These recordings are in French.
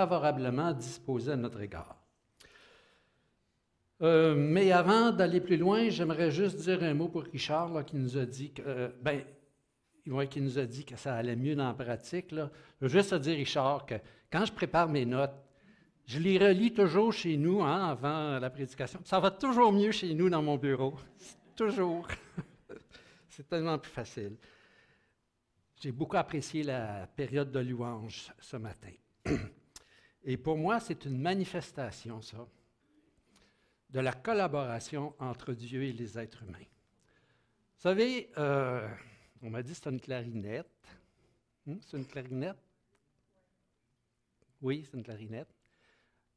favorablement disposé à notre égard. Mais avant d'aller plus loin, j'aimerais juste dire un mot pour Richard là, qui nous a dit que, qui nous a dit que ça allait mieux dans la pratique. Là. Je veux juste te dire, Richard, que quand je prépare mes notes, je les relis toujours chez nous avant la prédication. Ça va toujours mieux chez nous dans mon bureau. Toujours. C'est tellement plus facile. J'ai beaucoup apprécié la période de louange ce matin. Et pour moi, c'est une manifestation, ça, de la collaboration entre Dieu et les êtres humains. Vous savez, on m'a dit que c'est une clarinette. C'est une clarinette? Oui, c'est une clarinette.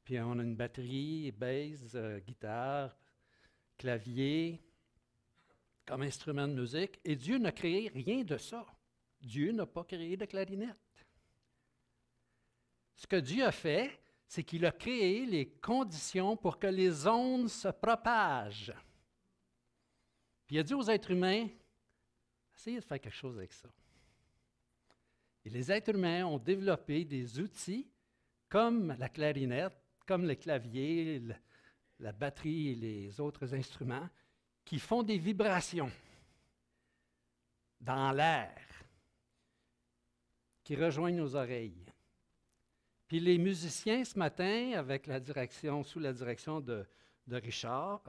Puis on a une batterie, basse, guitare, clavier, comme instrument de musique. Et Dieu n'a créé rien de ça. Dieu n'a pas créé de clarinette. Ce que Dieu a fait, c'est qu'il a créé les conditions pour que les ondes se propagent. Puis il a dit aux êtres humains, essayez de faire quelque chose avec ça. Et les êtres humains ont développé des outils comme la clarinette, comme le clavier, la batterie et les autres instruments, qui font des vibrations dans l'air, qui rejoignent nos oreilles. Puis les musiciens, ce matin, sous la direction de Richard,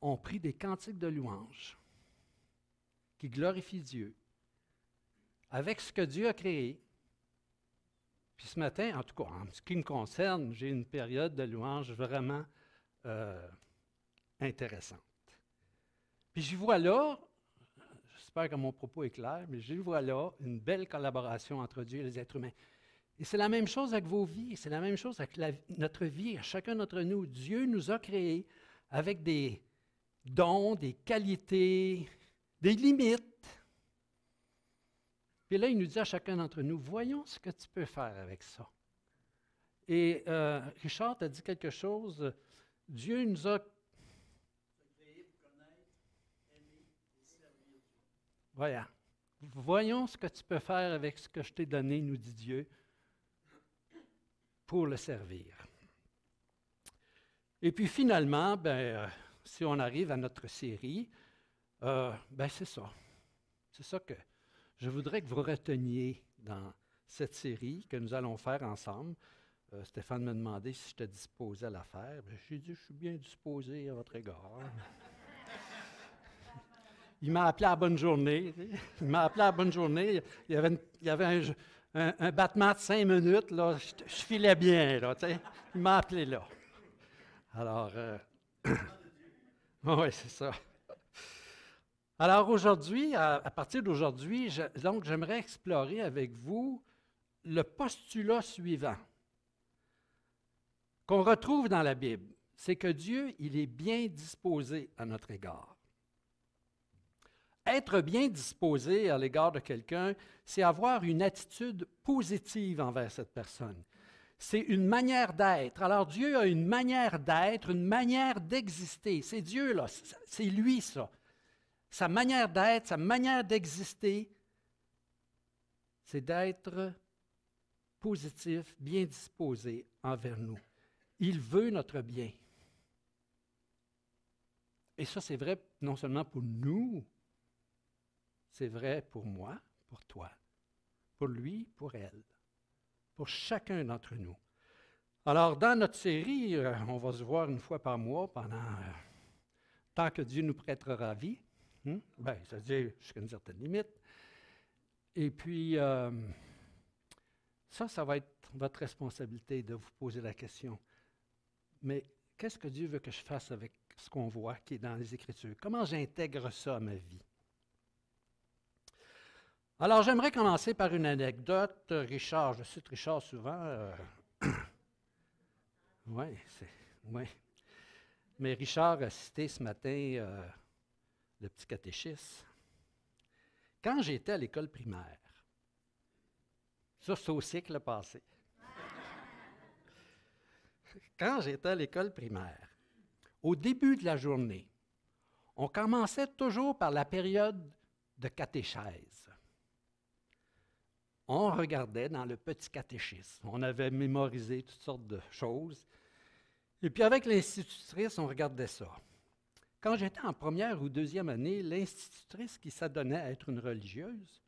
ont pris des cantiques de louange qui glorifient Dieu avec ce que Dieu a créé. Puis ce matin, en tout cas, en ce qui me concerne, j'ai une période de louange vraiment intéressante. Puis j'y vois là, j'espère que mon propos est clair, mais j'y vois là une belle collaboration entre Dieu et les êtres humains. Et c'est la même chose avec vos vies, c'est la même chose avec notre vie, chacun d'entre nous. Dieu nous a créés avec des dons, des qualités, des limites. Puis là, il nous dit à chacun d'entre nous, voyons ce que tu peux faire avec ça. Et Richard t'a dit quelque chose, Dieu nous a créés pour connaître, aimer et servir Dieu. Voilà. Voyons ce que tu peux faire avec ce que je t'ai donné, nous dit Dieu, pour le servir. Et puis finalement, si on arrive à notre série, c'est ça. C'est ça que je voudrais que vous reteniez dans cette série que nous allons faire ensemble. Stéphane m'a demandé si j'étais disposé à la faire. J'ai dit, je suis bien disposé à votre égard. Il m'a appelé à la bonne journée. Il m'a appelé à la bonne journée. Il y avait un battement de 5 minutes. Là, je filais bien. Là, il m'a appelé là. Alors, oui, c'est ça. Alors aujourd'hui, à partir d'aujourd'hui, j'aimerais explorer avec vous le postulat suivant qu'on retrouve dans la Bible. C'est que Dieu, il est bien disposé à notre égard. Être bien disposé à l'égard de quelqu'un, c'est avoir une attitude positive envers cette personne. C'est une manière d'être. Alors Dieu a une manière d'être, une manière d'exister. C'est Dieu, là. C'est lui, ça. Sa manière d'être, sa manière d'exister, c'est d'être positif, bien disposé envers nous. Il veut notre bien. Et ça, c'est vrai non seulement pour nous, c'est vrai pour moi, pour toi, pour lui, pour elle, pour chacun d'entre nous. Alors, dans notre série, on va se voir une fois par mois tant que Dieu nous prêtera vie. Ça veut dire jusqu'à une certaine limite. Et puis, ça va être votre responsabilité de vous poser la question. Mais qu'est-ce que Dieu veut que je fasse avec ce qu'on voit qui est dans les Écritures? Comment j'intègre ça à ma vie? Alors, j'aimerais commencer par une anecdote. Richard, je cite Richard souvent. Oui. Mais Richard a cité ce matin le petit catéchisme. Quand j'étais à l'école primaire, ça c'est au siècle passé. Quand j'étais à l'école primaire, au début de la journée, on commençait toujours par la période de catéchèse. on regardait dans le petit catéchisme. On avait mémorisé toutes sortes de choses. Et puis avec l'institutrice, on regardait ça. Quand j'étais en première ou deuxième année, l'institutrice qui s'adonnait à être une religieuse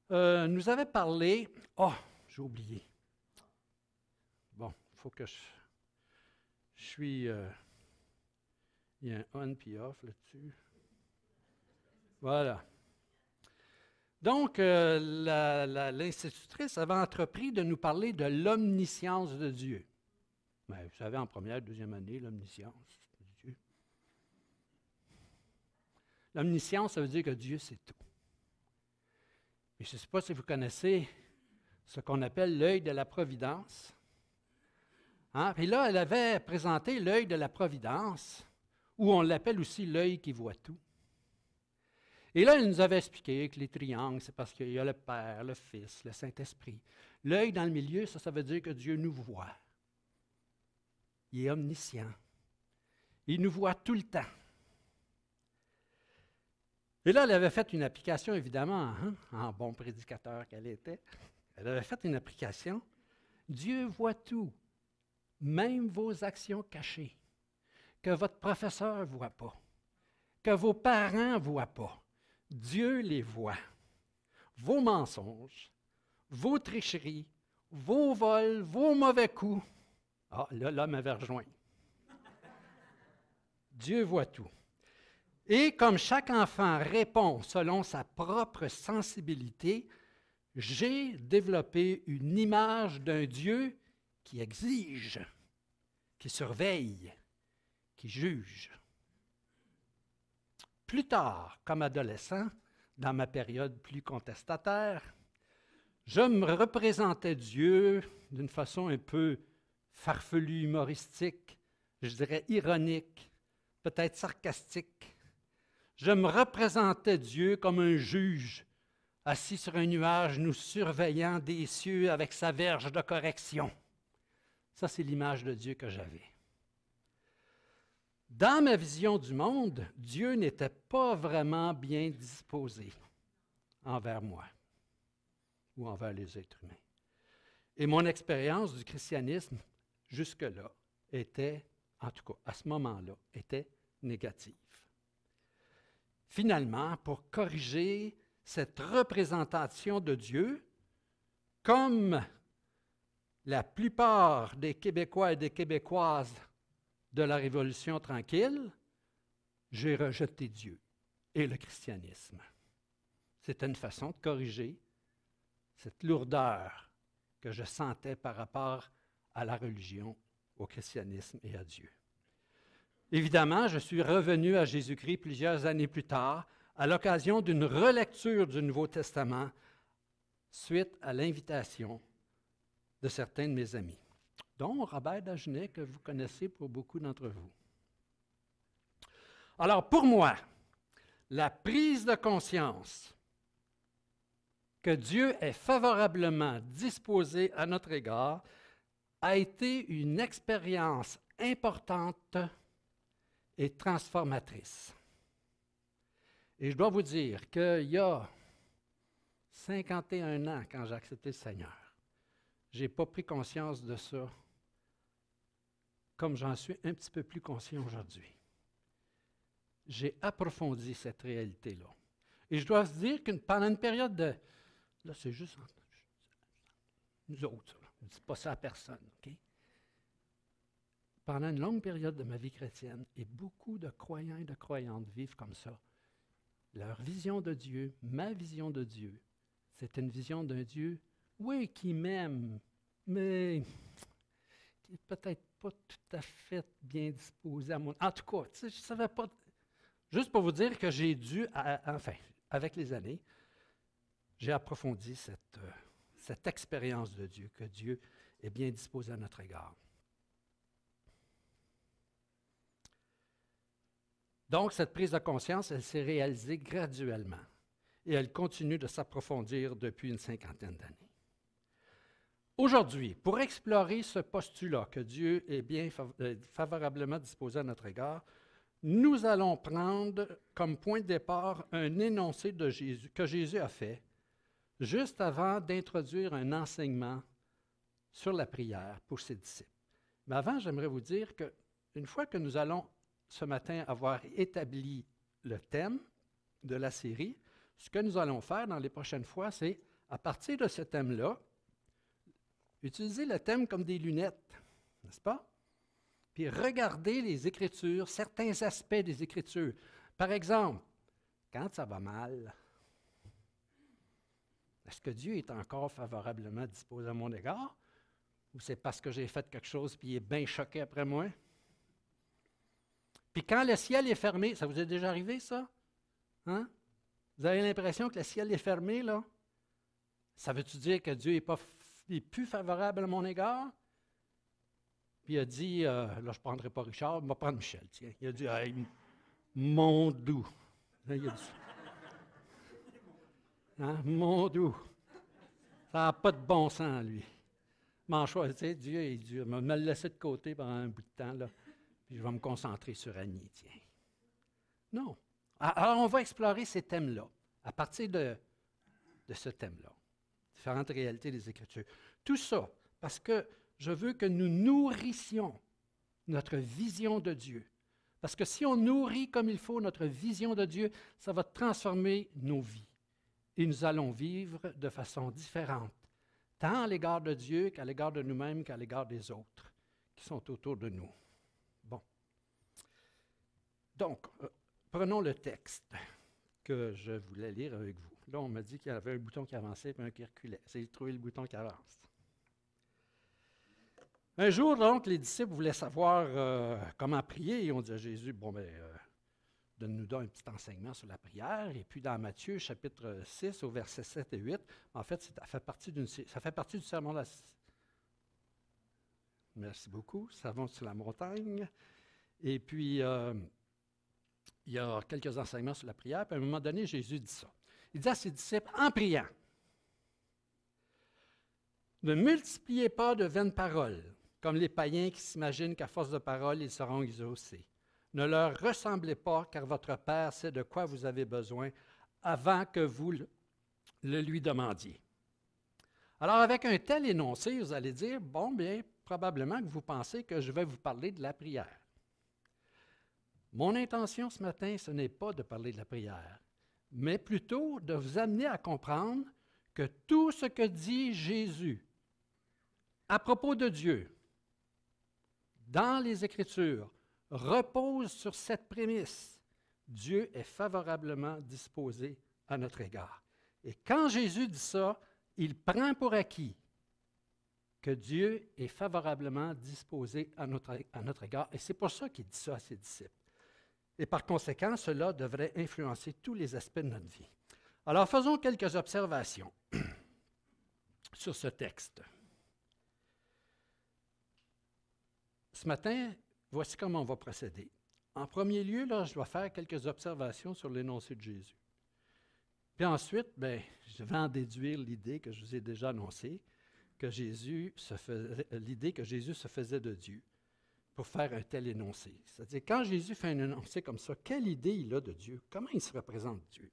nous avait parlé... Oh, j'ai oublié. Bon, il faut que je suis... il y a un on puis off là-dessus. Voilà. Donc, l'institutrice avait entrepris de nous parler de l'omniscience de Dieu. Mais vous savez, en première, deuxième année, l'omniscience de Dieu. L'omniscience, ça veut dire que Dieu sait tout. Et je ne sais pas si vous connaissez ce qu'on appelle l'œil de la providence. Hein? Et là, elle avait présenté l'œil de la providence, ou on l'appelle aussi l'œil qui voit tout. Et là, elle nous avait expliqué que les triangles, c'est parce qu'il y a le Père, le Fils, le Saint-Esprit. L'œil dans le milieu, ça veut dire que Dieu nous voit. Il est omniscient. Il nous voit tout le temps. Et là, elle avait fait une application, évidemment, en bon prédicateur qu'elle était. Elle avait fait une application. Dieu voit tout, même vos actions cachées, que votre professeur ne voit pas, que vos parents ne voient pas. Dieu les voit. Vos mensonges, vos tricheries, vos vols, vos mauvais coups. Ah, là, l'homme avait rejoint. Dieu voit tout. Et comme chaque enfant répond selon sa propre sensibilité, j'ai développé une image d'un Dieu qui exige, qui surveille, qui juge. Plus tard, comme adolescent, dans ma période plus contestataire, je me représentais Dieu d'une façon un peu farfelue, humoristique, je dirais ironique, peut-être sarcastique. Je me représentais Dieu comme un juge, assis sur un nuage, nous surveillant des cieux avec sa verge de correction. Ça, c'est l'image de Dieu que j'avais. Dans ma vision du monde, Dieu n'était pas vraiment bien disposé envers moi ou envers les êtres humains. Et mon expérience du christianisme, jusque-là, était, en tout cas à ce moment-là, était négative. Finalement, pour corriger cette représentation de Dieu, comme la plupart des Québécois et des Québécoises de la Révolution tranquille, j'ai rejeté Dieu et le christianisme. C'était une façon de corriger cette lourdeur que je sentais par rapport à la religion, au christianisme et à Dieu. Évidemment, je suis revenu à Jésus-Christ plusieurs années plus tard, à l'occasion d'une relecture du Nouveau Testament, suite à l'invitation de certains de mes amis, dont Robert Dagenet, que vous connaissez pour beaucoup d'entre vous. Alors, pour moi, la prise de conscience que Dieu est favorablement disposé à notre égard a été une expérience importante et transformatrice. Et je dois vous dire qu'il y a 51 ans, quand j'ai accepté le Seigneur, je n'ai pas pris conscience de ça comme j'en suis un petit peu plus conscient aujourd'hui. J'ai approfondi cette réalité-là. Et je dois vous dire que pendant une période de... Là, c'est juste nous autres, je ne dis pas ça à personne, OK? Pendant une longue période de ma vie chrétienne, et beaucoup de croyants et de croyantes vivent comme ça, leur vision de Dieu, ma vision de Dieu, c'est une vision d'un Dieu, oui, qui m'aime, mais qui n'est peut-être pas tout à fait bien disposé à mon... En tout cas, je ne savais pas... Juste pour vous dire que j'ai dû, enfin, avec les années, j'ai approfondi cette expérience de Dieu, que Dieu est bien disposé à notre égard. Donc, cette prise de conscience, elle s'est réalisée graduellement et elle continue de s'approfondir depuis une cinquantaine d'années. Aujourd'hui, pour explorer ce postulat que Dieu est bien favorablement disposé à notre égard, nous allons prendre comme point de départ un énoncé de Jésus, que Jésus a fait juste avant d'introduire un enseignement sur la prière pour ses disciples. Mais avant, j'aimerais vous dire qu'une fois que nous allons ce matin avoir établi le thème de la série, ce que nous allons faire dans les prochaines fois, c'est, à partir de ce thème-là, utiliser le thème comme des lunettes, n'est-ce pas? Puis regarder les Écritures, certains aspects des Écritures. Par exemple, quand ça va mal, est-ce que Dieu est encore favorablement disposé à mon égard? Ou c'est parce que j'ai fait quelque chose puis il est bien choqué après moi? Puis quand le ciel est fermé, ça vous est déjà arrivé, ça? Hein? Vous avez l'impression que le ciel est fermé, là? Ça veut-tu dire que Dieu n'est plus favorable à mon égard? Puis il a dit, là je ne prendrai pas Richard, je vais prendre Michel, tiens. Il a dit, hey, mon doux. Il a dit, hein? Mon doux. Ça n'a pas de bon sens, lui. M'en choisir, Dieu est Dieu. Il m'a laissé de côté pendant un bout de temps, là. Puis je vais me concentrer sur Annie, tiens. Non. Alors, on va explorer ces thèmes-là, à partir de ce thème-là. Différentes réalités des Écritures. Tout ça, parce que je veux que nous nourrissions notre vision de Dieu. Parce que si on nourrit comme il faut notre vision de Dieu, ça va transformer nos vies. Et nous allons vivre de façon différente, tant à l'égard de Dieu qu'à l'égard de nous-mêmes, qu'à l'égard des autres qui sont autour de nous. Bon. Donc, prenons le texte que je voulais lire avec vous. Là, on m'a dit qu'il y avait un bouton qui avançait et un qui reculait. Essayez de trouver le bouton qui avance. Un jour, donc, les disciples voulaient savoir comment prier. Ils ont dit à Jésus, bon, bien, donne-nous donc un petit enseignement sur la prière. Et puis, dans Matthieu, chapitre 6, au verset 7 et 8, en fait, ça fait partie du sermon de la... Merci beaucoup. Sermon sur la montagne. Et puis, il y a quelques enseignements sur la prière. Puis, à un moment donné, Jésus dit ça. Il dit à ses disciples, en priant, ne multipliez pas de vaines paroles, comme les païens qui s'imaginent qu'à force de paroles, ils seront exaucés. Ne leur ressemblez pas, car votre Père sait de quoi vous avez besoin avant que vous le lui demandiez. Alors, avec un tel énoncé, vous allez dire, bon, bien, probablement que vous pensez que je vais vous parler de la prière. Mon intention ce matin, ce n'est pas de parler de la prière, mais plutôt de vous amener à comprendre que tout ce que dit Jésus à propos de Dieu, dans les Écritures, repose sur cette prémisse. Dieu est favorablement disposé à notre égard. Et quand Jésus dit ça, il prend pour acquis que Dieu est favorablement disposé à notre égard. Et c'est pour ça qu'il dit ça à ses disciples. Et par conséquent, cela devrait influencer tous les aspects de notre vie. Alors, faisons quelques observations sur ce texte. Ce matin, voici comment on va procéder. En premier lieu, là, je vais faire quelques observations sur l'énoncé de Jésus. Puis ensuite, bien, je vais en déduire l'idée que je vous ai déjà annoncée, l'idée que Jésus se faisait de Dieu pour faire un tel énoncé. C'est-à-dire, quand Jésus fait un énoncé comme ça, quelle idée il a de Dieu? Comment il se représente Dieu?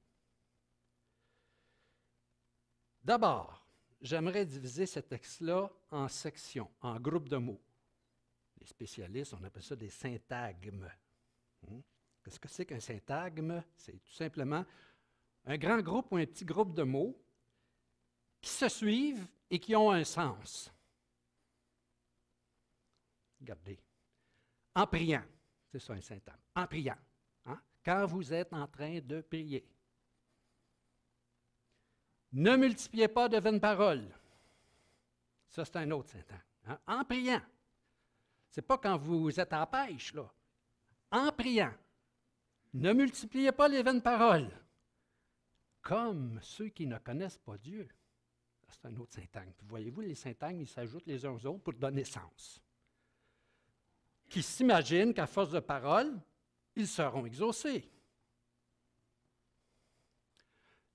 D'abord, j'aimerais diviser ce texte-là en sections, en groupes de mots. Les spécialistes, on appelle ça des syntagmes. Qu'est-ce que c'est qu'un syntagme? C'est tout simplement un grand groupe ou un petit groupe de mots qui se suivent et qui ont un sens. Regardez. En priant, c'est ça un syntagme. En priant. Hein? Quand vous êtes en train de prier. Ne multipliez pas de vaines paroles. Ça, c'est un autre syntagme. Hein? En priant. Ce n'est pas quand vous êtes en pêche, là. En priant. Ne multipliez pas les vaines paroles. Comme ceux qui ne connaissent pas Dieu. C'est un autre syntagme. Puis voyez-vous, les syntagmes, ils s'ajoutent les uns aux autres pour donner sens. Qui s'imaginent qu'à force de paroles, ils seront exaucés.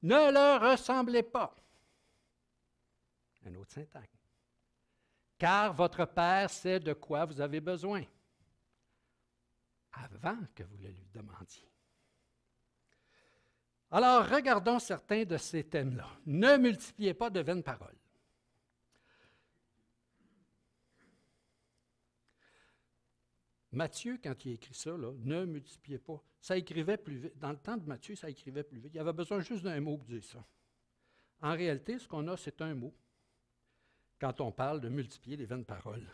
Ne leur ressemblez pas. Un autre syntagme. Car votre Père sait de quoi vous avez besoin, avant que vous le lui demandiez. Alors, regardons certains de ces thèmes-là. Ne multipliez pas de vaines paroles. Matthieu, quand il a écrit ça, là, ne multipliez pas, ça écrivait plus vite. Dans le temps de Matthieu, ça écrivait plus vite. Il avait besoin juste d'un mot pour dire ça. En réalité, ce qu'on a, c'est un mot quand on parle de multiplier les vaines paroles.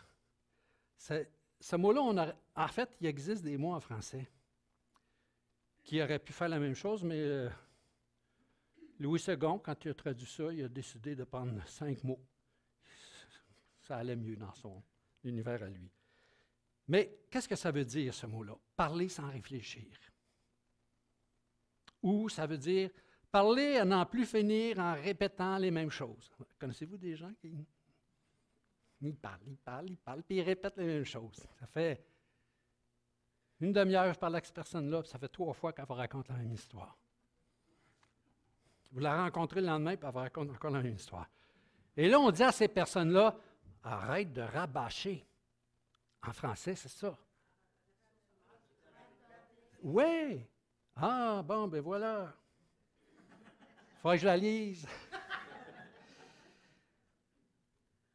Ce mot-là, en fait, il existe des mots en français qui auraient pu faire la même chose, mais Louis II, quand il a traduit ça, il a décidé de prendre 5 mots. Ça allait mieux dans son univers à lui. Mais qu'est-ce que ça veut dire, ce mot-là? Parler sans réfléchir. Ou ça veut dire parler à n'en plus finir en répétant les mêmes choses. Connaissez-vous des gens qui... Ils parlent, puis ils répètent les mêmes choses. Ça fait une demi-heure, je parle avec cette personne-là, puis ça fait 3 fois qu'elle vous raconte la même histoire. Vous la rencontrez le lendemain, puis elle vous raconte encore la même histoire. Et là, on dit à ces personnes-là, arrête de rabâcher. En français, c'est ça. Oui. Ah, bon, ben voilà. Il faudrait que je la lise.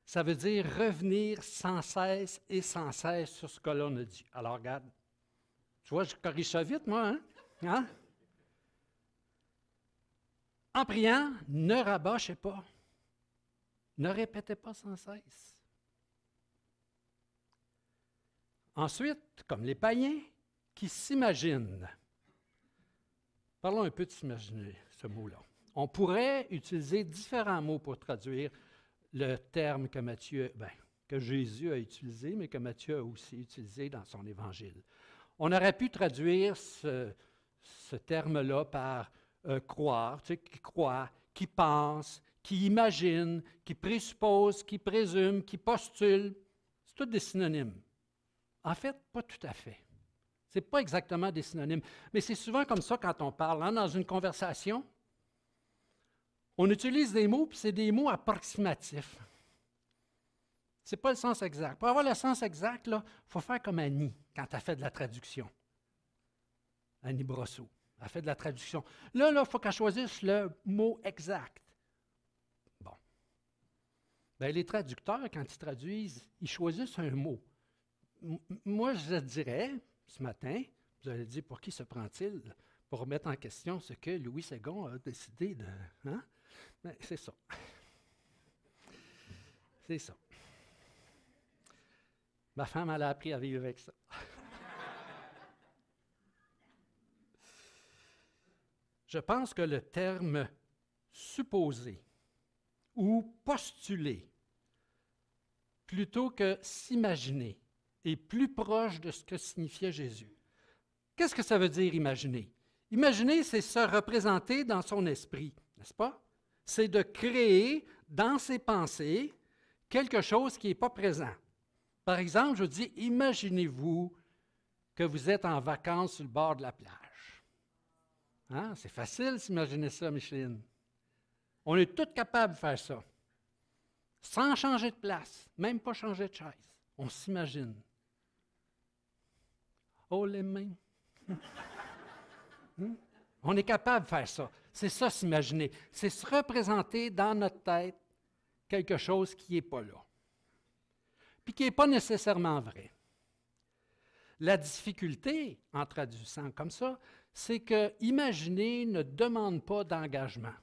Ça veut dire revenir sans cesse et sans cesse sur ce que l'on a dit. Alors, regarde. Tu vois, je corrige ça vite, moi, hein? En priant, ne rabâchez pas. Ne répétez pas sans cesse. Ensuite, comme les païens qui s'imaginent. Parlons un peu de s'imaginer, ce mot-là. On pourrait utiliser différents mots pour traduire le terme que Jésus a utilisé, mais que Matthieu a aussi utilisé dans son évangile. On aurait pu traduire ce terme-là par croire, tu sais, qui croit, qui pense, qui imagine, qui présuppose, qui présume, qui postule. C'est tous des synonymes. En fait, pas tout à fait. Ce n'est pas exactement des synonymes, mais c'est souvent comme ça quand on parle. Hein, dans une conversation, on utilise des mots, puis c'est des mots approximatifs. Ce n'est pas le sens exact. Pour avoir le sens exact, il faut faire comme Annie, quand elle fait de la traduction. Annie Brosseau, elle fait de la traduction. Là, il faut qu'elle choisisse le mot exact. Bon. Bien, les traducteurs, quand ils traduisent, ils choisissent un mot. Moi, je dirais, ce matin, vous allez dire, pour qui se prend-il pour remettre en question ce que Louis II a décidé de... Hein? Ben, c'est ça. C'est ça. Ma femme, elle a appris à vivre avec ça. Je pense que le terme supposer ou postuler, plutôt que s'imaginer, est plus proche de ce que signifiait Jésus. Qu'est-ce que ça veut dire imaginer? Imaginer, c'est se représenter dans son esprit, n'est-ce pas? C'est de créer dans ses pensées quelque chose qui n'est pas présent. Par exemple, je dis, imaginez-vous que vous êtes en vacances sur le bord de la plage. Hein? C'est facile s'imaginer ça, Micheline. On est tous capables de faire ça. Sans changer de place, même pas changer de chaise. On s'imagine. Oh, les mains. On est capable de faire ça. C'est ça, s'imaginer. C'est se représenter dans notre tête quelque chose qui n'est pas là. Puis qui n'est pas nécessairement vrai. La difficulté, en traduisant comme ça, c'est que imaginer ne demande pas d'engagement.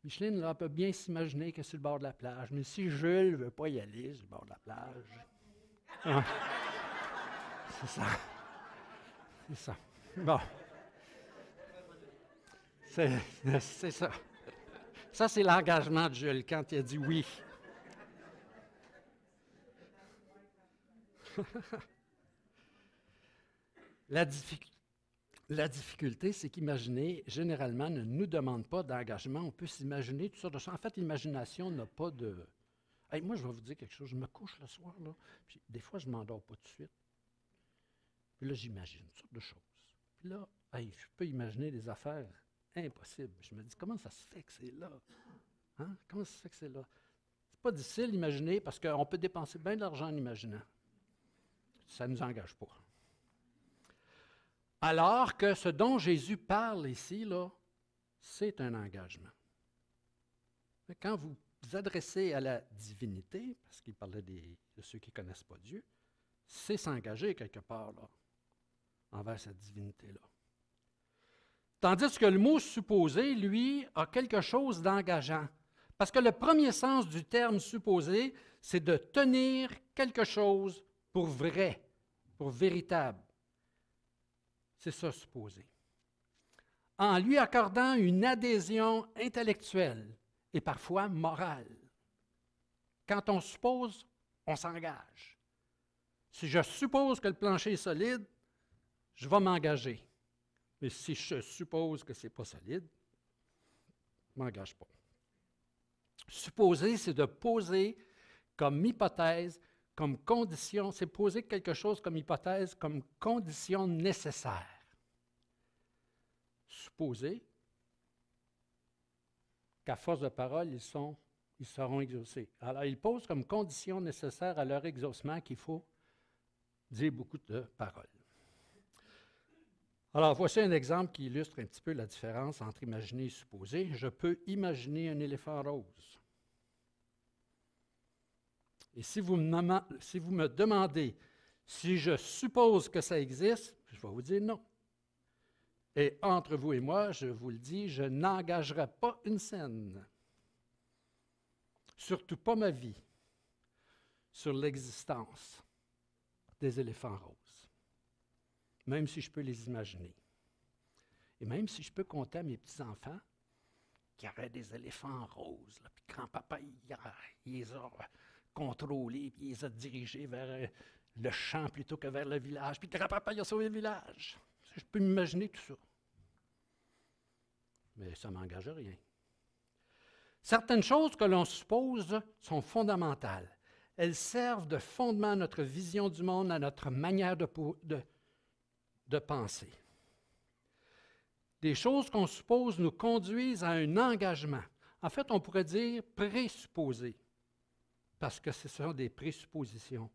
Micheline, là, peut bien s'imaginer que c'est sur le bord de la plage, mais si Jules ne veut pas y aller sur le bord de la plage... Ah, c'est ça. C'est ça. Bon. C'est ça. Ça, c'est l'engagement de Jules quand il a dit oui. La difficulté, c'est qu'imaginer, généralement, ne nous demande pas d'engagement. On peut s'imaginer toutes sortes de choses. En fait, l'imagination n'a pas de... Hey, moi, je vais vous dire quelque chose. Je me couche le soir, là, puis des fois, je ne m'endors pas tout de suite. Puis là, j'imagine toutes sortes de choses. Puis là, hey, je peux imaginer des affaires impossibles. Je me dis, comment ça se fait que c'est là? Hein? Comment ça se fait que c'est là? C'est pas difficile d'imaginer parce qu'on peut dépenser bien de l'argent en imaginant. Ça ne nous engage pas. Alors que ce dont Jésus parle ici, là, c'est un engagement. Quand vous vous adressez à la divinité, parce qu'il parlait de ceux qui ne connaissent pas Dieu, c'est s'engager quelque part là, envers cette divinité-là. Tandis que le mot supposé, lui, a quelque chose d'engageant. Parce que le premier sens du terme supposé, c'est de tenir quelque chose pour vrai, pour véritable. C'est ça, supposé. En lui accordant une adhésion intellectuelle et parfois morale. Quand on suppose, on s'engage. Si je suppose que le plancher est solide, je vais m'engager. Mais si je suppose que ce n'est pas solide, je ne m'engage pas. Supposer, c'est de poser comme hypothèse, comme condition, c'est poser quelque chose comme hypothèse, comme condition nécessaire. Supposer qu'à force de parole, ils seront exaucés. Alors, ils posent comme condition nécessaire à leur exaucement qu'il faut dire beaucoup de paroles. Alors, voici un exemple qui illustre un petit peu la différence entre imaginer et supposer. Je peux imaginer un éléphant rose. Et si vous me demandez si je suppose que ça existe, je vais vous dire non. Et entre vous et moi, je vous le dis, je n'engagerai pas une scène, surtout pas ma vie, sur l'existence des éléphants roses, même si je peux les imaginer. Et même si je peux compter à mes petits-enfants qu'il y aurait des éléphants roses, là, puis grand-papa, il les a contrôlés, puis il les a dirigés vers le champ plutôt que vers le village, puis grand-papa, il a sauvé le village. Je peux m'imaginer tout ça. Mais ça ne m'engage à rien. Certaines choses que l'on suppose sont fondamentales. Elles servent de fondement à notre vision du monde, à notre manière de penser. Des choses qu'on suppose nous conduisent à un engagement. En fait, on pourrait dire présupposé, parce que ce sont des présuppositions.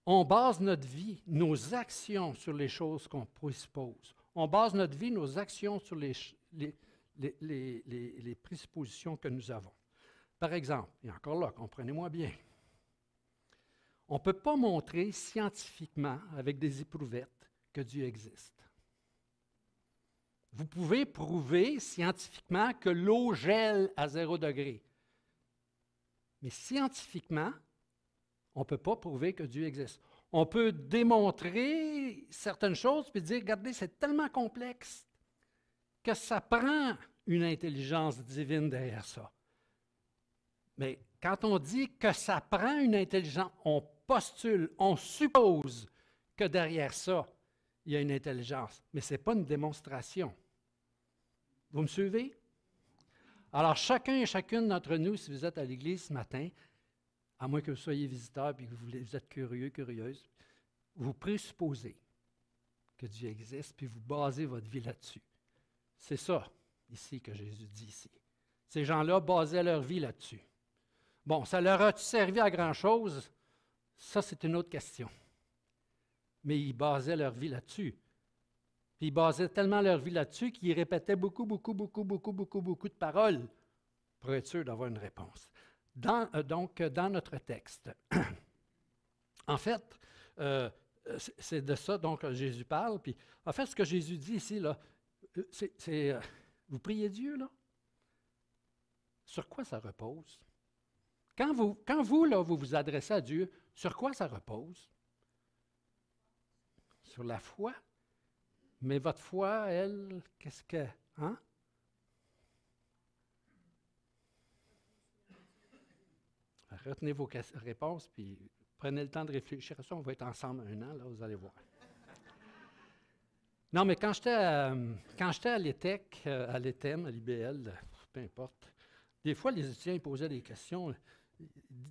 On base notre vie, nos actions sur les choses qu'on présuppose. On base notre vie, nos actions sur les présuppositions que nous avons. Par exemple, et encore là, comprenez-moi bien, on ne peut pas montrer scientifiquement, avec des éprouvettes, que Dieu existe. Vous pouvez prouver scientifiquement que l'eau gèle à 0 degré. Mais scientifiquement, on ne peut pas prouver que Dieu existe. On peut démontrer certaines choses puis dire, regardez, c'est tellement complexe que ça prend une intelligence divine derrière ça. Mais quand on dit que ça prend une intelligence, on postule, on suppose que derrière ça, il y a une intelligence. Mais ce n'est pas une démonstration. Vous me suivez? Alors, chacun et chacune d'entre nous, si vous êtes à l'Église ce matin, à moins que vous soyez visiteur et que vous êtes curieux, curieuse, vous présupposez que Dieu existe, puis vous basez votre vie là-dessus. C'est ça, ici, que Jésus dit ici. Ces gens-là basaient leur vie là-dessus. Bon, ça leur a-tu servi à grand-chose? Ça, c'est une autre question. Mais ils basaient leur vie là-dessus. Puis ils basaient tellement leur vie là-dessus qu'ils répétaient beaucoup de paroles pour être sûr d'avoir une réponse. Donc, dans notre texte, en fait, c'est de ça dont Jésus parle. Puis, en fait, ce que Jésus dit ici, là, c'est vous priez Dieu, là? Sur quoi ça repose? Quand vous là, vous vous adressez à Dieu, sur quoi ça repose? Sur la foi? Mais votre foi, elle, qu'est-ce que... Hein? Retenez vos réponses, puis prenez le temps de réfléchir à ça. On va être ensemble 1 an, là, vous allez voir. Non, mais quand j'étais à l'ETEC, à l'ETEM, à l'IBL, peu importe, des fois, les étudiants ils posaient des questions.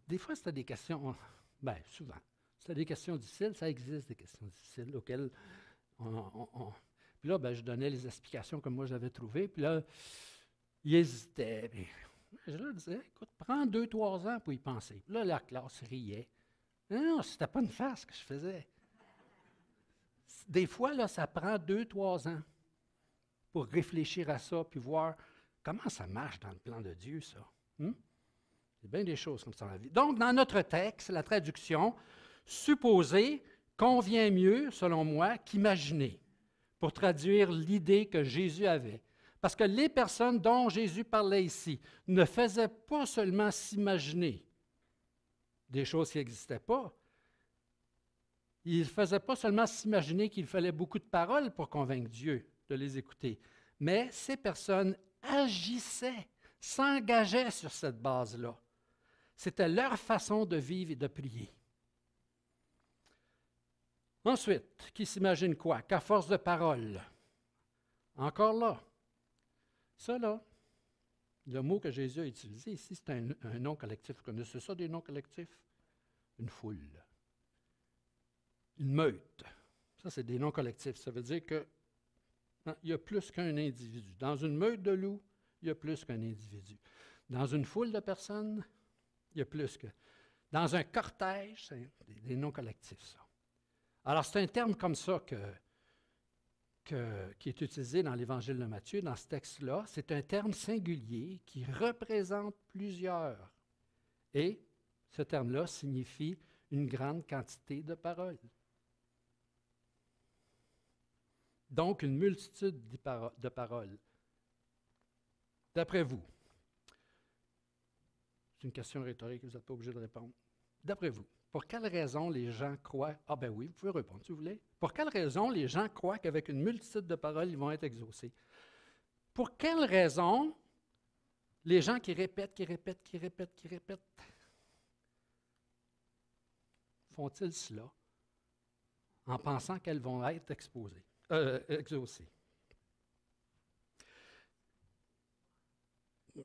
Des fois, c'était des questions, bien, souvent, c'était des questions difficiles. Ça existe, des questions difficiles auxquelles Puis là, ben, je donnais les explications comme moi j'avais trouvées. Puis là, ils hésitaient. Puis je leur disais, écoute, prends 2-3 ans pour y penser. Puis là, la classe riait. Non, c'était pas une farce que je faisais. Des fois, là, ça prend 2-3 ans pour réfléchir à ça, puis voir comment ça marche dans le plan de Dieu, ça. Il y a bien des choses comme ça dans la vie. Donc, dans notre texte, la traduction, supposer convient mieux, selon moi, qu'imaginer, pour traduire l'idée que Jésus avait. Parce que les personnes dont Jésus parlait ici ne faisaient pas seulement s'imaginer des choses qui n'existaient pas. Ils ne faisaient pas seulement s'imaginer qu'il fallait beaucoup de paroles pour convaincre Dieu de les écouter, mais ces personnes agissaient, s'engageaient sur cette base-là. C'était leur façon de vivre et de prier. Ensuite, qui s'imagine quoi? Qu'à force de paroles. Encore là. Ça, là, le mot que Jésus a utilisé ici, c'est un nom collectif. Vous connaissez ça, des noms collectifs? Une foule. Une meute. Ça, c'est des noms collectifs. Ça veut dire qu'il y a plus qu'un individu. Dans une meute de loups, il y a plus qu'un individu. Dans une foule de personnes, il y a plus que... Dans un cortège, c'est des noms collectifs, ça. Alors, c'est un terme comme ça qui est utilisé dans l'Évangile de Matthieu, dans ce texte-là. C'est un terme singulier qui représente plusieurs. Et ce terme-là signifie une grande quantité de paroles. Donc, une multitude de paroles. D'après vous, c'est une question rhétorique, vous n'êtes pas obligé de répondre. D'après vous, pour quelle raison les gens croient... Ah ben oui, vous pouvez répondre si vous voulez. Pour quelle raison les gens croient qu'avec une multitude de paroles, ils vont être exaucés? Pour quelle raison les gens qui répètent, font-ils cela en pensant qu'elles vont être exaucées?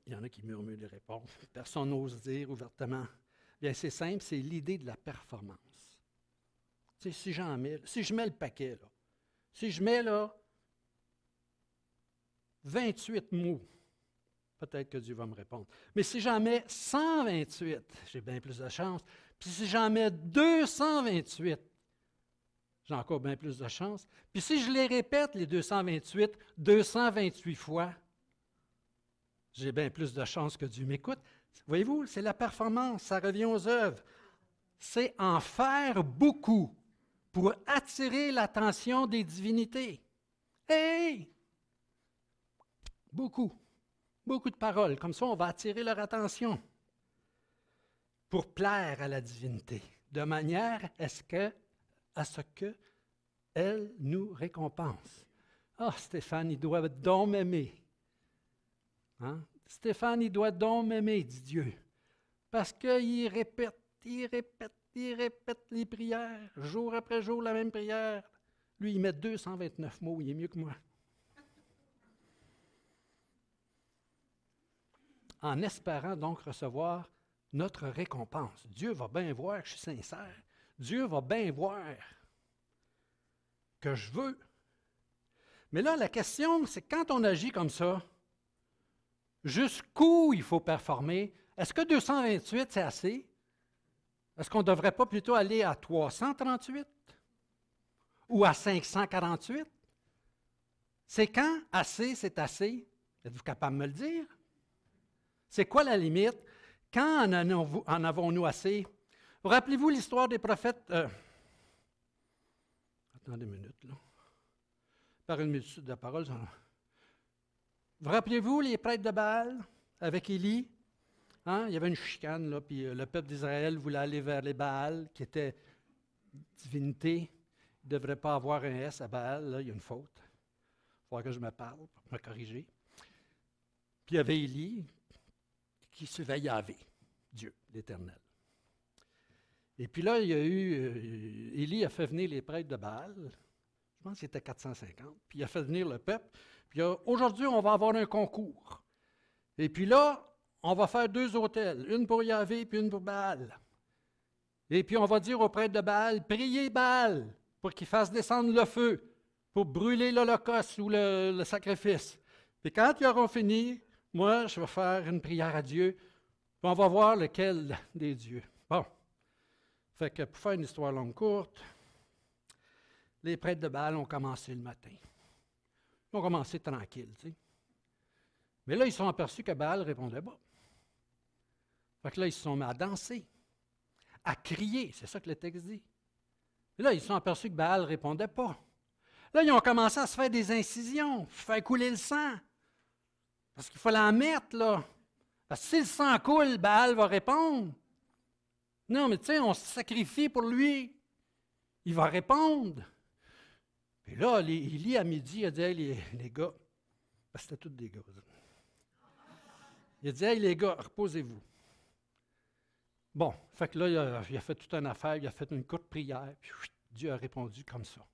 Il y en a qui murmurent des réponses. Personne n'ose dire ouvertement. Bien, c'est simple, c'est l'idée de la performance. Tu sais, si je mets le paquet, là, si je mets là 28 mots, peut-être que Dieu va me répondre. Mais si j'en mets 128, j'ai bien plus de chance. Puis si j'en mets 228, j'ai encore bien plus de chance. Puis si je les répète, les 228 fois, j'ai bien plus de chances que Dieu m'écoute. Voyez-vous, c'est la performance, ça revient aux œuvres. C'est en faire beaucoup pour attirer l'attention des divinités. Hey! Beaucoup de paroles. Comme ça, on va attirer leur attention pour plaire à la divinité, de manière à ce qu'elle nous récompense. Ah, Stéphane, il doit donc m'aimer. Hein? Stéphane, il doit donc m'aimer, dit Dieu, parce qu'il répète les prières, jour après jour, la même prière. Lui, il met 229 mots, il est mieux que moi. En espérant donc recevoir notre récompense. Dieu va bien voir que je suis sincère. Dieu va bien voir que je veux. Mais là, la question, c'est quand on agit comme ça, jusqu'où il faut performer? Est-ce que 228, c'est assez? Est-ce qu'on ne devrait pas plutôt aller à 338? Ou à 548? C'est quand assez, c'est assez? Êtes-vous capable de me le dire? C'est quoi la limite? Quand en avons-nous assez? Rappelez-vous l'histoire des prophètes... Attendez une minute, là. Par une multitude de paroles... Vous rappelez-vous les prêtres de Baal avec Élie? Hein? Il y avait une chicane, là, puis le peuple d'Israël voulait aller vers les Baals, qui étaient divinités. Il ne devrait pas avoir un S à Baal, là, il y a une faute. Il va falloir que je me parle pour me corriger. Puis il y avait Élie qui surveille Yahvé, Dieu, l'Éternel. Et puis là, il y a eu... Élie a fait venir les prêtres de Baal. Je pense que c'était 450. Puis il a fait venir le peuple. Puis aujourd'hui, on va avoir un concours. Et puis là, on va faire 2 autels, une pour Yahvé puis une pour Baal. Et puis on va dire aux prêtres de Baal, priez Baal pour qu'il fasse descendre le feu, pour brûler l'holocauste ou le sacrifice. Puis quand ils auront fini, moi, je vais faire une prière à Dieu, puis on va voir lequel des dieux. Bon. Fait que pour faire une histoire longue courte, les prêtres de Baal ont commencé le matin. Ils ont commencé tranquille, tu sais. Mais là, ils se sont aperçus que Baal ne répondait pas. Fait que là, ils se sont mis à danser, à crier, c'est ça que le texte dit. Et là, ils se sont aperçus que Baal ne répondait pas. Là, ils ont commencé à se faire des incisions, faire couler le sang. Parce qu'il fallait en mettre, là. Parce que si le sang coule, Baal va répondre. Non, mais tu sais, on se sacrifie pour lui. Il va répondre. Puis là, Élie, à midi, il a dit, hey, les gars, parce que c'était tous des gars. Il a dit, hey, les gars, reposez-vous. Bon, fait que là, il a fait toute une affaire, il a fait une courte prière, puis Dieu a répondu comme ça.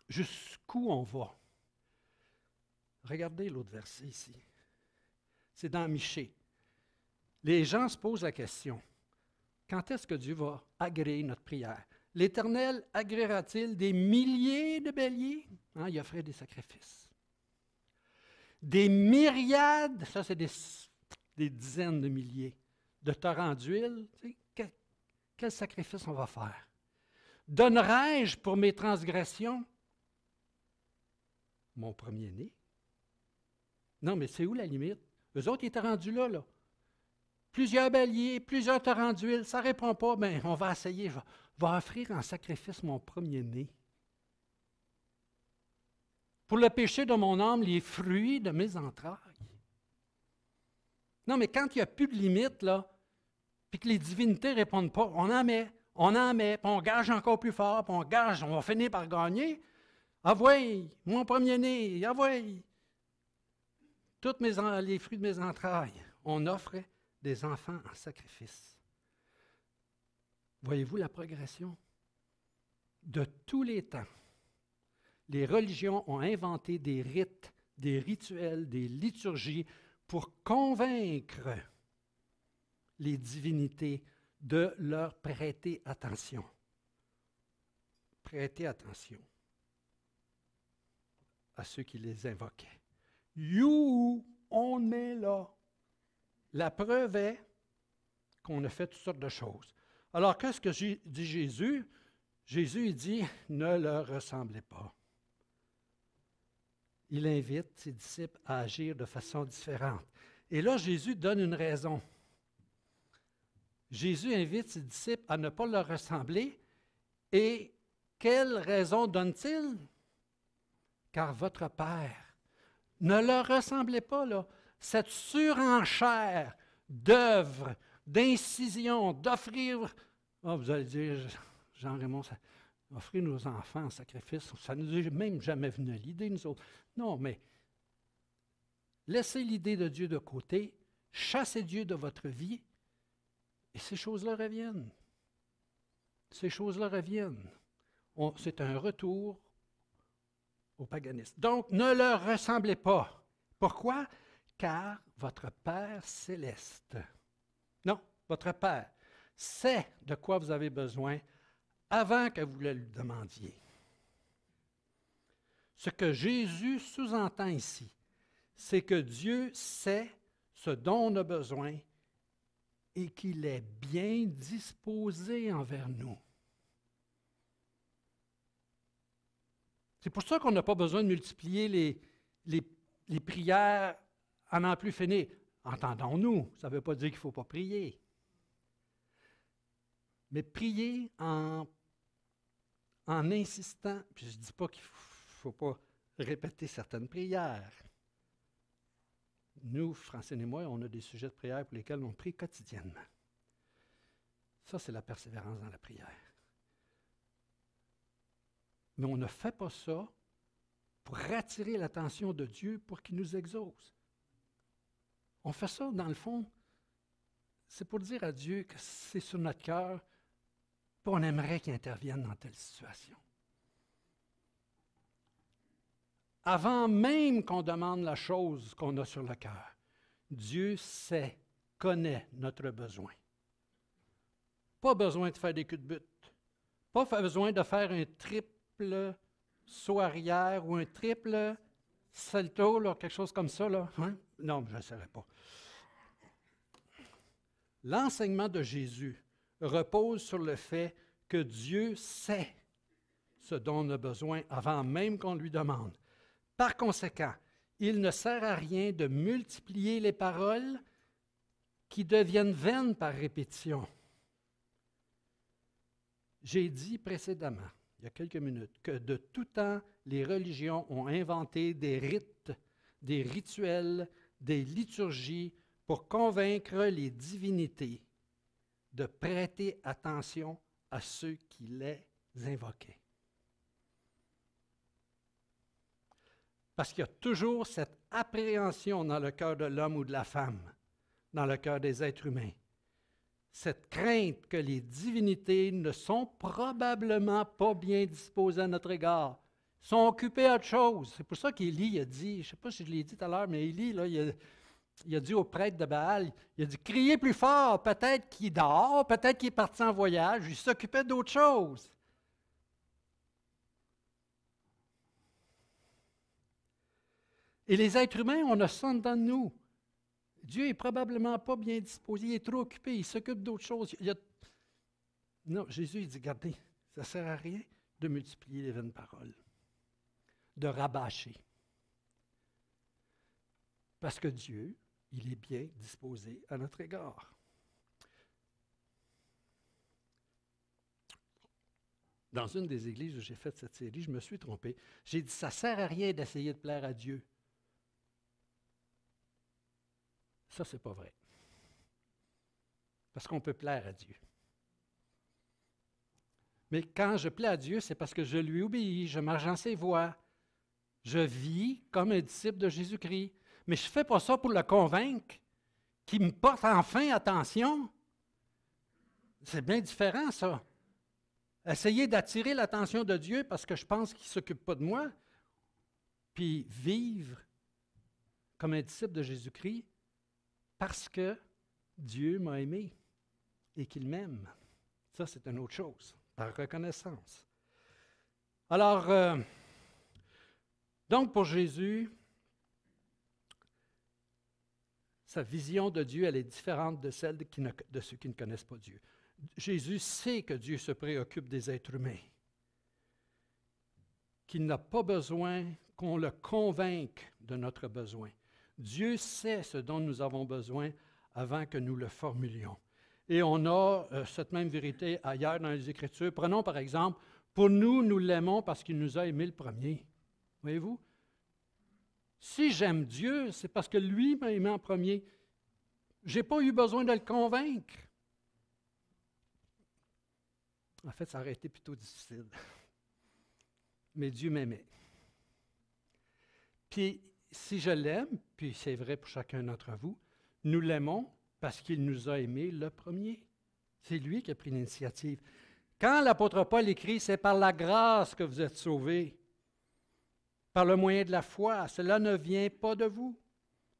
Jusqu'où on va? Regardez l'autre verset ici. C'est dans Michée. Les gens se posent la question, quand est-ce que Dieu va agréer notre prière? L'Éternel agréera-t-il des milliers de béliers? Hein, il offrait des sacrifices. Des myriades, ça c'est des dizaines de milliers, de torrents d'huile. Tu sais, quel sacrifice on va faire? Donnerai-je pour mes transgressions mon premier-né? Non, mais c'est où la limite? Eux autres, ils étaient rendus là. Plusieurs béliers, plusieurs torrents d'huile, ça ne répond pas, bien, on va essayer, je vais offrir en sacrifice mon premier-né. Pour le péché de mon âme, les fruits de mes entrailles. Non, mais quand il n'y a plus de limite, là, puis que les divinités ne répondent pas, on en met, puis on gage encore plus fort, puis on gage, on va finir par gagner. Avouez, mon premier-né, avouez. Tous les fruits de mes entrailles, on offre des enfants en sacrifice. Voyez-vous la progression? De tous les temps, les religions ont inventé des rites, des rituels, des liturgies pour convaincre les divinités de leur prêter attention. Prêter attention à ceux qui les invoquaient. You, on est là. La preuve est qu'on a fait toutes sortes de choses. Alors, qu'est-ce que dit Jésus? Jésus, il dit, ne leur ressemblez pas. Il invite ses disciples à agir de façon différente. Et là, Jésus donne une raison. Jésus invite ses disciples à ne pas leur ressembler. Et quelle raison donne-t-il? Car votre Père, ne leur ressemblez pas, là. Cette surenchère d'œuvres, d'incisions, d'offrir. Oh, vous allez dire, Jean-Raymond, offrir nos enfants en sacrifice, ça ne nous est même jamais venu à l'idée, nous autres. Non, mais laissez l'idée de Dieu de côté, chassez Dieu de votre vie, et ces choses-là reviennent. Ces choses-là reviennent. C'est un retour au paganisme. Donc, ne leur ressemblez pas. Pourquoi? Car votre Père céleste, non, votre Père sait de quoi vous avez besoin avant que vous le lui demandiez. Ce que Jésus sous-entend ici, c'est que Dieu sait ce dont on a besoin et qu'il est bien disposé envers nous. C'est pour ça qu'on n'a pas besoin de multiplier les prières à n'en plus finir. Entendons-nous, ça ne veut pas dire qu'il ne faut pas prier. Mais prier en insistant, puis je ne dis pas qu'il ne faut pas répéter certaines prières. Nous, Francine et moi, on a des sujets de prière pour lesquels on prie quotidiennement. Ça, c'est la persévérance dans la prière. Mais on ne fait pas ça pour attirer l'attention de Dieu pour qu'il nous exauce. On fait ça, dans le fond, c'est pour dire à Dieu que c'est sur notre cœur, puis on aimerait qu'il intervienne dans telle situation. Avant même qu'on demande la chose qu'on a sur le cœur, Dieu sait, connaît notre besoin. Pas besoin de faire des coups de but. Pas besoin de faire un triple saut arrière ou un triple salto, là, quelque chose comme ça. Là. Hein? Non, je ne savais pas. L'enseignement de Jésus repose sur le fait que Dieu sait ce dont on a besoin avant même qu'on lui demande. Par conséquent, il ne sert à rien de multiplier les paroles qui deviennent vaines par répétition. J'ai dit précédemment, il y a quelques minutes, que de tout temps, les religions ont inventé des rites, des rituels, des liturgies pour convaincre les divinités de prêter attention à ceux qui les invoquaient. Parce qu'il y a toujours cette appréhension dans le cœur de l'homme ou de la femme, dans le cœur des êtres humains. Cette crainte que les divinités ne sont probablement pas bien disposées à notre égard, sont occupées à autre chose. C'est pour ça qu'Élie a dit, je ne sais pas si je l'ai dit tout à l'heure, mais Élie, là, il a dit au prêtre de Baal, il a dit, criez plus fort, peut-être qu'il dort, peut-être qu'il est parti en voyage, il s'occupait d'autre chose. Et les êtres humains, on a ça dans nous. Dieu n'est probablement pas bien disposé, il est trop occupé, il s'occupe d'autres choses. Non, Jésus, il dit, regardez, ça ne sert à rien de multiplier les vaines paroles, de rabâcher. Parce que Dieu, il est bien disposé à notre égard. Dans une des églises où j'ai fait cette série, je me suis trompé. J'ai dit, ça ne sert à rien d'essayer de plaire à Dieu. Ça, ce n'est pas vrai. Parce qu'on peut plaire à Dieu. Mais quand je plais à Dieu, c'est parce que je lui obéis, je marche dans ses voies. Je vis comme un disciple de Jésus-Christ. Mais je ne fais pas ça pour le convaincre qu'il me porte enfin attention. C'est bien différent, ça. Essayer d'attirer l'attention de Dieu parce que je pense qu'il ne s'occupe pas de moi, puis vivre comme un disciple de Jésus-Christ parce que Dieu m'a aimé et qu'il m'aime. Ça, c'est une autre chose, par reconnaissance. Alors, donc pour Jésus, sa vision de Dieu, elle est différente de celle de ceux qui ne connaissent pas Dieu. Jésus sait que Dieu se préoccupe des êtres humains, qu'il n'a pas besoin qu'on le convainque de notre besoin. Dieu sait ce dont nous avons besoin avant que nous le formulions. Et on a cette même vérité ailleurs dans les Écritures. Prenons par exemple, pour nous, nous l'aimons parce qu'il nous a aimés le premier. Voyez-vous? Si j'aime Dieu, c'est parce que lui m'a aimé en premier. Je n'ai pas eu besoin de le convaincre. En fait, ça aurait été plutôt difficile. Mais Dieu m'aimait. Puis, si je l'aime, puis c'est vrai pour chacun d'entre vous, nous l'aimons parce qu'il nous a aimés le premier. C'est lui qui a pris l'initiative. Quand l'apôtre Paul écrit, c'est par la grâce que vous êtes sauvés, par le moyen de la foi, cela ne vient pas de vous.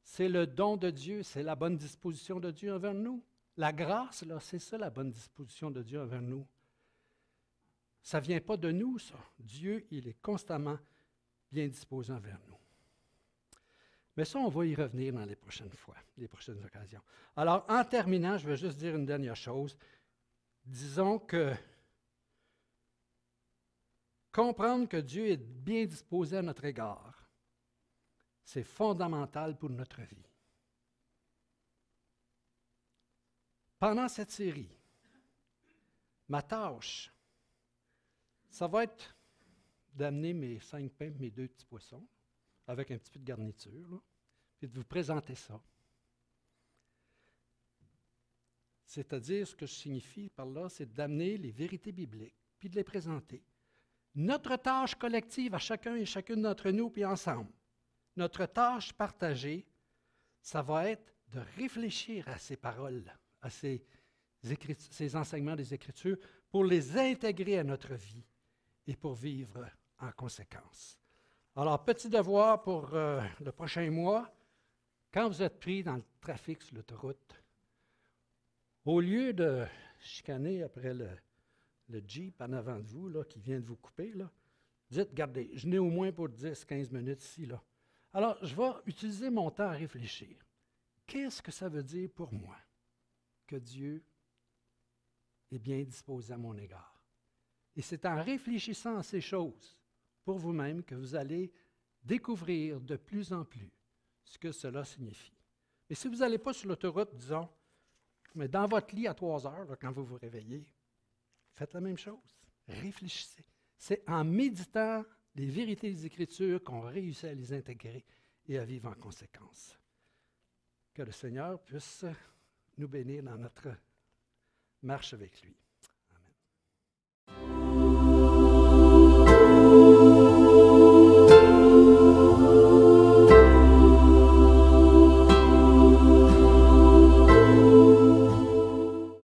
C'est le don de Dieu, c'est la bonne disposition de Dieu envers nous. La grâce, là, c'est ça la bonne disposition de Dieu envers nous. Ça ne vient pas de nous, ça. Dieu, il est constamment bien disposé envers nous. Mais ça, on va y revenir dans les prochaines fois, les prochaines occasions. Alors, en terminant, je vais juste dire une dernière chose. Disons que comprendre que Dieu est bien disposé à notre égard, c'est fondamental pour notre vie. Pendant cette série, ma tâche, ça va être d'amener mes 5 pains, mes 2 petits poissons, avec un petit peu de garniture, là, et de vous présenter ça. C'est-à-dire, ce que je signifie par là, c'est d'amener les vérités bibliques, puis de les présenter. Notre tâche collective à chacun et chacune d'entre nous, puis ensemble, notre tâche partagée, ça va être de réfléchir à ces paroles, à ces enseignements des Écritures, pour les intégrer à notre vie et pour vivre en conséquence. Alors, petit devoir pour le prochain mois, quand vous êtes pris dans le trafic sur l'autoroute, au lieu de chicaner après le Jeep en avant de vous, là, qui vient de vous couper, là, dites, regardez, je n'ai au moins pour 10-15 minutes ici, là. Alors, je vais utiliser mon temps à réfléchir. Qu'est-ce que ça veut dire pour moi que Dieu est bien disposé à mon égard? Et c'est en réfléchissant à ces choses pour vous-même que vous allez découvrir de plus en plus ce que cela signifie. Et si vous n'allez pas sur l'autoroute, disons, mais dans votre lit à 3 heures, là, quand vous vous réveillez, faites la même chose. Réfléchissez. C'est en méditant les vérités des Écritures qu'on réussit à les intégrer et à vivre en conséquence. Que le Seigneur puisse nous bénir dans notre marche avec lui.